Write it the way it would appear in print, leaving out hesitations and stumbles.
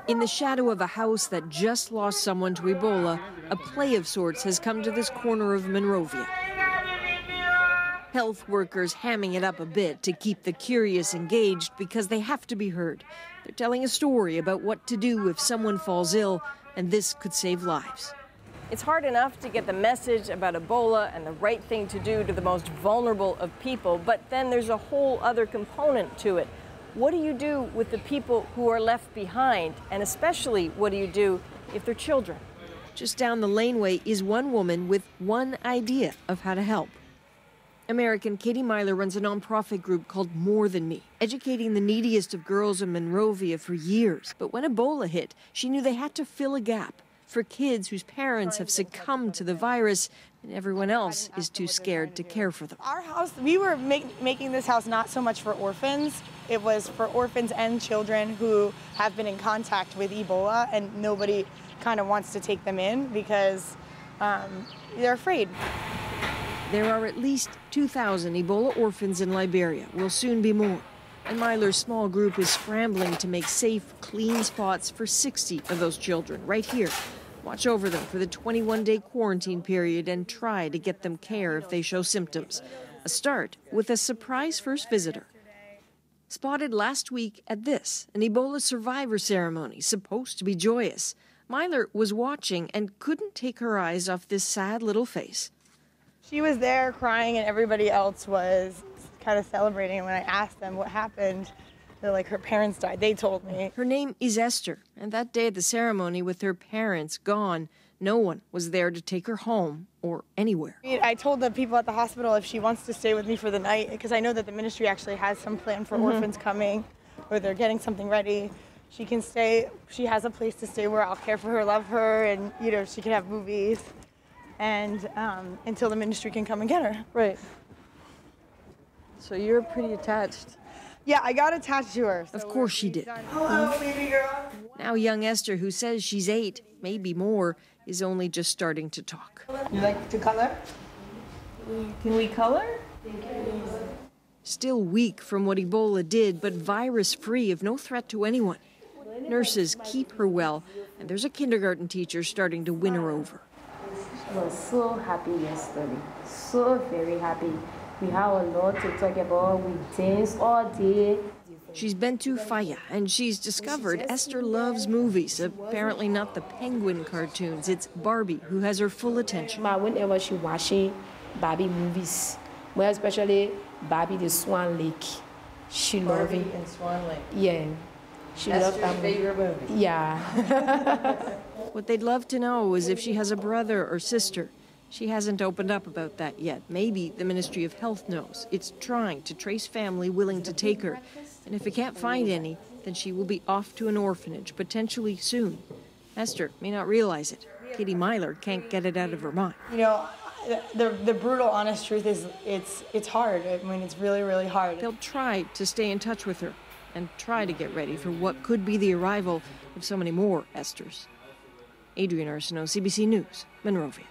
In the shadow of a house that just lost someone to Ebola, a play of sorts has come to this corner of Monrovia. Health workers hamming it up a bit to keep the curious engaged because they have to be heard. They're telling a story about what to do if someone falls ill, and this could save lives. It's hard enough to get the message about Ebola and the right thing to do to the most vulnerable of people, but then there's a whole other component to it. What do you do with the people who are left behind? And especially, what do you do if they're children? Just down the laneway is one woman with one idea of how to help. American Katie Myler runs a nonprofit group called More Than Me, educating the neediest of girls in Monrovia for years. But when Ebola hit, she knew they had to fill a gap for kids whose parents have succumbed to the virus and everyone else is too scared to care for them. Our house, we were making this house not so much for orphans. It was for orphans and children who have been in contact with Ebola, and nobody kind of wants to take them in because they're afraid. There are at least 2,000 Ebola orphans in Liberia. Will soon be more. And Myler's small group is scrambling to make safe, clean spots for 60 of those children right here. Watch over them for the 21-day quarantine period and try to get them care if they show symptoms. A start with a surprise first visitor. Spotted last week at this, an Ebola survivor ceremony, supposed to be joyous. Myler was watching and couldn't take her eyes off this sad little face. She was there crying and everybody else was kind of celebrating. And when I asked them what happened, they're like, her parents died. They told me. Her name is Esther, and that day at the ceremony with her parents gone, no one was there to take her home or anywhere. I told the people at the hospital if she wants to stay with me for the night, because I know that the ministry actually has some plan for orphans coming, or they're getting something ready. She can stay. She has a place to stay where I'll care for her, love her, and she can have movies, and until the ministry can come and get her. Right. So you're pretty attached. Yeah, I got attached to her. Of course she did. Hello, baby girl. Now young Esther, who says she's 8, maybe more, is only just starting to talk. You like to color? Can we color? Still weak from what Ebola did, but virus-free, of no threat to anyone. Nurses keep her well, and there's a kindergarten teacher starting to win her over. I was so happy yesterday, so very happy. We have a lot to talk about. We dance all day. She's been to Faya, and she's discovered Esther loves movies. Apparently not the Penguin cartoons. It's Barbie who has her full attention. Whenever she watching Barbie movies, well, especially Barbie the Swan Lake, she loves it. Barbie and Swan Lake. Yeah, she loves that movie. Favorite movie. Yeah. What they'd love to know is if she has a brother or sister. She hasn't opened up about that yet. Maybe the Ministry of Health knows. It's trying to trace family willing to take her. And if it can't find any, then she will be off to an orphanage, potentially soon. Esther may not realize it. Katie Myler can't get it out of her mind. The brutal, honest truth is it's hard. I mean, it's really, really hard. They'll try to stay in touch with her and try to get ready for what could be the arrival of so many more Esthers. Adrienne Arsenault, CBC News, Monrovia.